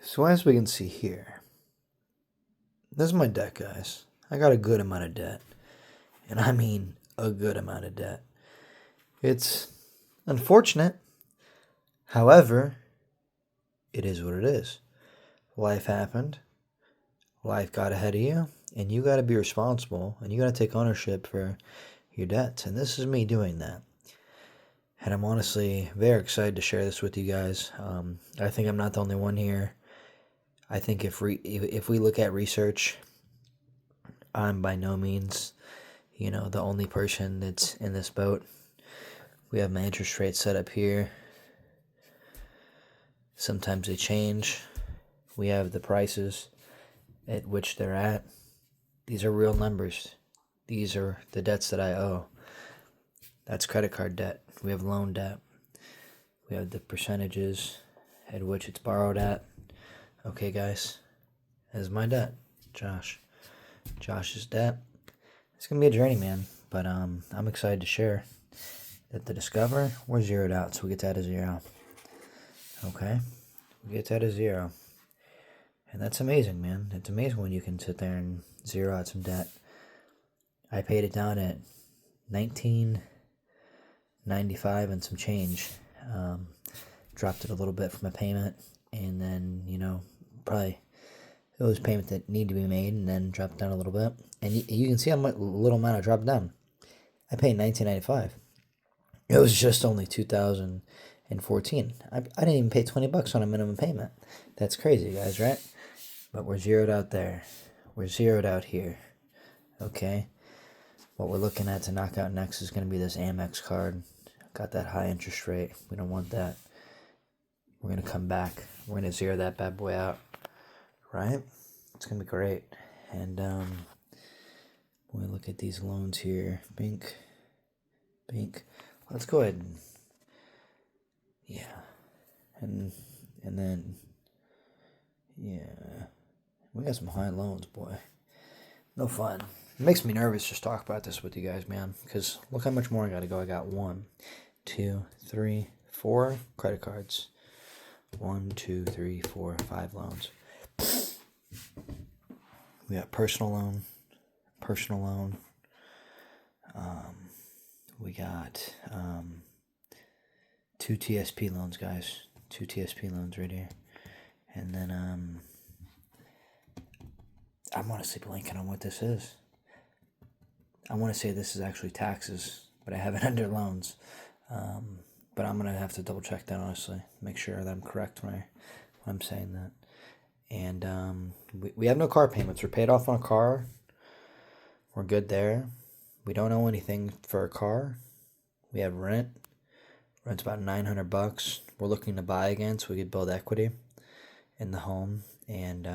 So as we can see here, this is my debt, guys. I got a good amount of debt. And I mean a good amount of debt. It's unfortunate. However, it is what it is. Life happened. Life got ahead of you. And you got to be responsible. And you got to take ownership for your debts. And this is me doing that. And I'm honestly very excited to share this with you guys. I think I'm not the only one here. I think if we look at research, I'm by no means, the only person that's in this boat. We have my interest rates set up here. Sometimes they change. We have the prices at which they're at. These are real numbers. These are the debts that I owe. That's credit card debt. We have loan debt. We have the percentages at which it's borrowed at. Okay, guys, this is my debt. Josh's debt. It's gonna be a journey, man. But I'm excited to share that the Discover, we're zeroed out, so we get that as 0. Okay, we get that as 0, and that's amazing, man. It's amazing when you can sit there and zero out some debt. I paid it down at $19.95 and some change. Dropped it a little bit from a payment, and then probably it was a payment that needed to be made, and then dropped down a little bit. And you can see how much little amount I dropped down. I paid $19.95. It was just only 2014. I didn't even pay $20 on a minimum payment. That's crazy, guys, right? But we're zeroed out there. We're zeroed out here. Okay. What we're looking at to knock out next is going to be this Amex card. Got that high interest rate. We don't want that. We're going to come back. We're going to zero that bad boy out. Right? It's going to be great. And when we look at these loans here, Bink. Let's go ahead and, and then, we got some high loans, boy. No fun. It makes me nervous just talk about this with you guys, man, because look how much more I got to go. I got 1, 2, 3, 4 credit cards. 1, 2, 3, 4, 5 loans. We got personal loan. We got 2 TSP loans, guys. 2 TSP loans right here. And then I'm honestly blanking on what this is. I want to say this is actually taxes, but I have it under loans. But I'm going to have to double check that, honestly. Make sure that I'm correct when I'm saying that. And we have no car payments. We're paid off on a car. We're good there. We don't owe anything for a car. We have rent. Rent's about $900. We're looking to buy again so we could build equity in the home and,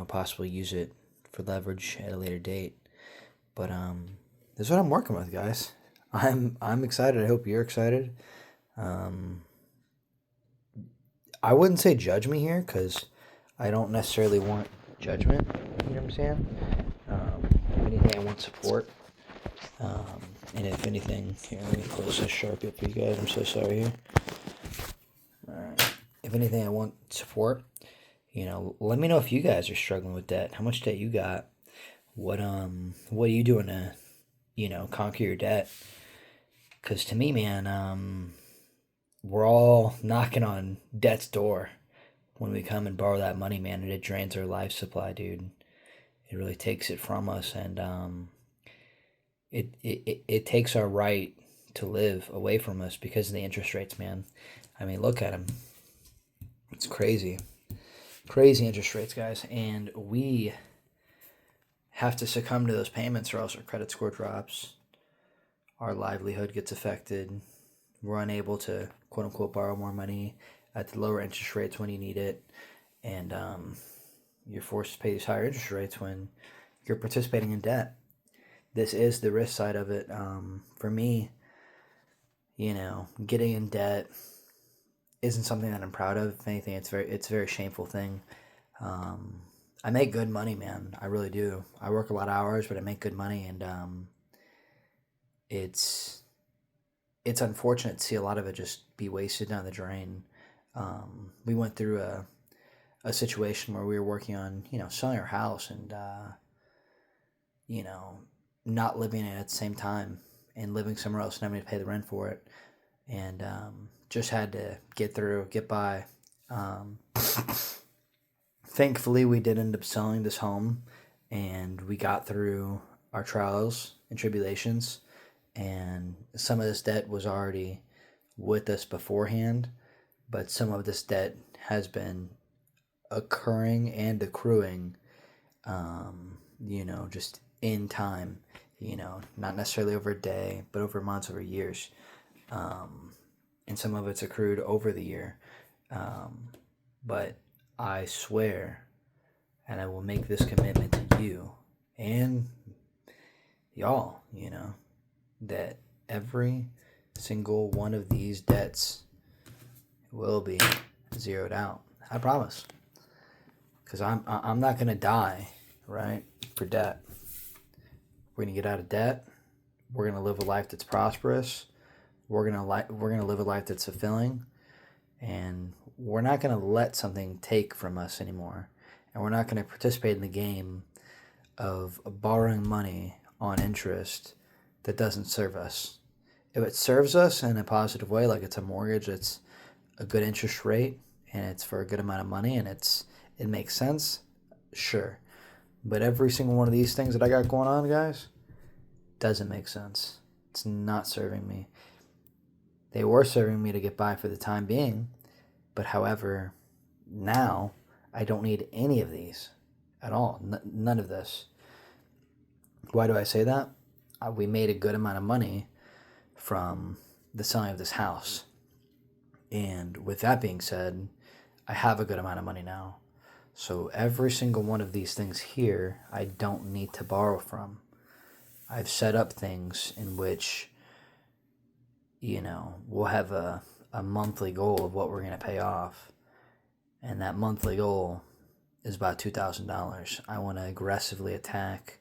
possibly use it for leverage at a later date. But this is what I'm working with, guys. I'm excited. I hope you're excited. I wouldn't say judge me here because I don't necessarily want judgment. You know what I'm saying? If anything, I want support. And if anything, here, let me close this Sharpie up for you guys. I'm so sorry here. All right. If anything, I want support. Let me know if you guys are struggling with debt. How much debt you got? What are you doing to, conquer your debt? Because to me, man, we're all knocking on debt's door when we come and borrow that money, man, and it drains our life supply, dude. It really takes it from us, and it takes our right to live away from us because of the interest rates, man. I mean, look at them. It's crazy. Crazy interest rates, guys. And we have to succumb to those payments or else our credit score drops. Our livelihood gets affected. We're unable to, quote unquote, borrow more money at the lower interest rates when you need it. And you're forced to pay these higher interest rates when you're participating in debt. This is the risk side of it. For me, getting in debt isn't something that I'm proud of. If anything, it's a very shameful thing. I make good money, man. I really do. I work a lot of hours, but I make good money, and it's unfortunate to see a lot of it just be wasted down the drain we went through a situation where we were working on, selling our house and, not living in it at the same time and living somewhere else and having to pay the rent for it. And just had to get by. Thankfully, we did end up selling this home and we got through our trials and tribulations. And some of this debt was already with us beforehand, but some of this debt has been occurring and accruing, just in time, not necessarily over a day, but over months, over years. And some of it's accrued over the year. But I swear, and I will make this commitment to you and y'all, that every single one of these debts will be zeroed out. I promise. Because I'm not going to die, right, for debt. We're going to get out of debt. We're going to live a life that's prosperous. We're going to live a life that's fulfilling. And we're not going to let something take from us anymore. And we're not going to participate in the game of borrowing money on interest that doesn't serve us. If it serves us in a positive way, like it's a mortgage, it's a good interest rate, and it's for a good amount of money, and it makes sense, sure. But every single one of these things that I got going on, guys, doesn't make sense. It's not serving me. They were serving me to get by for the time being, but however, now I don't need any of these at all. None of this. Why do I say that? We made a good amount of money from the selling of this house. And with that being said, I have a good amount of money now. So every single one of these things here, I don't need to borrow from. I've set up things in which, we'll have a monthly goal of what we're going to pay off. And that monthly goal is about $2,000. I want to aggressively attack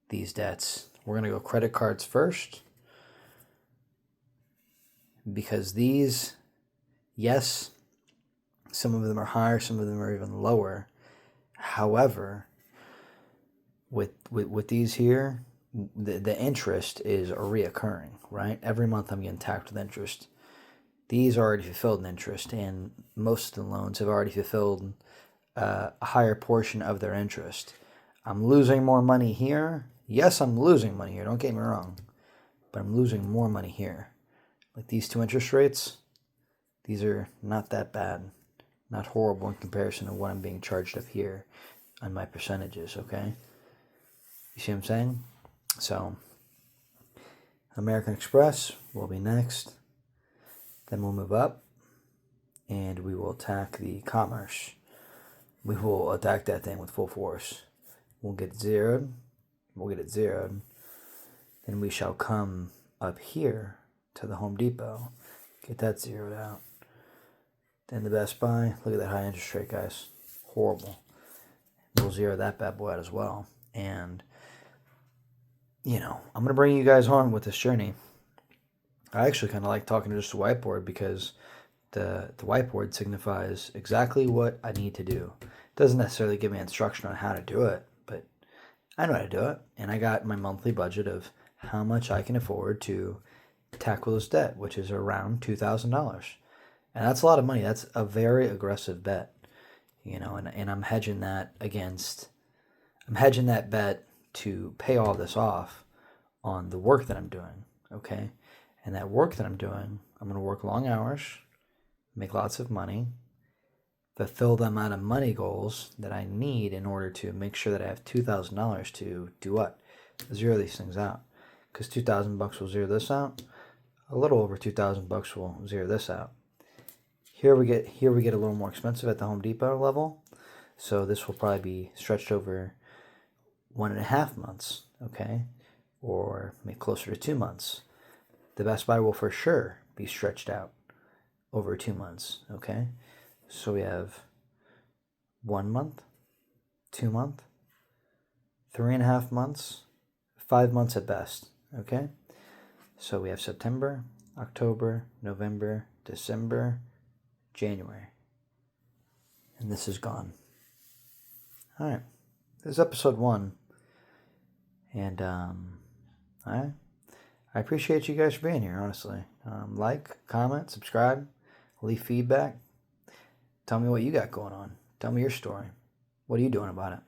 these debts. We're going to go credit cards first. Because these, yes, some of them are higher, some of them are even lower. However, with these here, the interest is reoccurring, right? Every month I'm getting taxed with interest. These are already fulfilled in interest, and most of the loans have already fulfilled a higher portion of their interest. I'm losing more money here. Yes, I'm losing money here, don't get me wrong, but I'm losing more money here. Like these two interest rates, these are not that bad, not horrible in comparison to what I'm being charged up here on my percentages, okay? You see what I'm saying? So, American Express will be next. Then we'll move up, and we will attack the Commerce. We will attack that thing with full force. We'll get it zeroed. Then we shall come up here to the Home Depot, get that zeroed out. Then the Best Buy, look at that high interest rate, guys. Horrible. We'll zero that bad boy out as well. And, I'm going to bring you guys on with this journey. I actually kind of like talking to just a whiteboard because the whiteboard signifies exactly what I need to do. It doesn't necessarily give me instruction on how to do it, but I know how to do it. And I got my monthly budget of how much I can afford to tackle this debt, which is around $2,000. And that's a lot of money. That's a very aggressive bet, and I'm hedging that bet to pay all this off on the work that I'm doing, okay? And that work that I'm doing, I'm going to work long hours, make lots of money, fulfill the amount of money goals that I need in order to make sure that I have $2,000 to do what? Zero these things out. Because $2,000 will zero this out. A little over $2,000 will zero this out. Here we get a little more expensive at the Home Depot level. So this will probably be stretched over 1.5 months, okay? Or maybe closer to 2 months. The Best Buy will for sure be stretched out over 2 months, okay? So we have 1 month, 2 month, 3.5 months, 5 months at best, okay? So we have September, October, November, December, January. And this is gone. All right. This is episode 1. And, all right. I appreciate you guys for being here, honestly. Like, comment, subscribe, leave feedback. Tell me what you got going on. Tell me your story. What are you doing about it?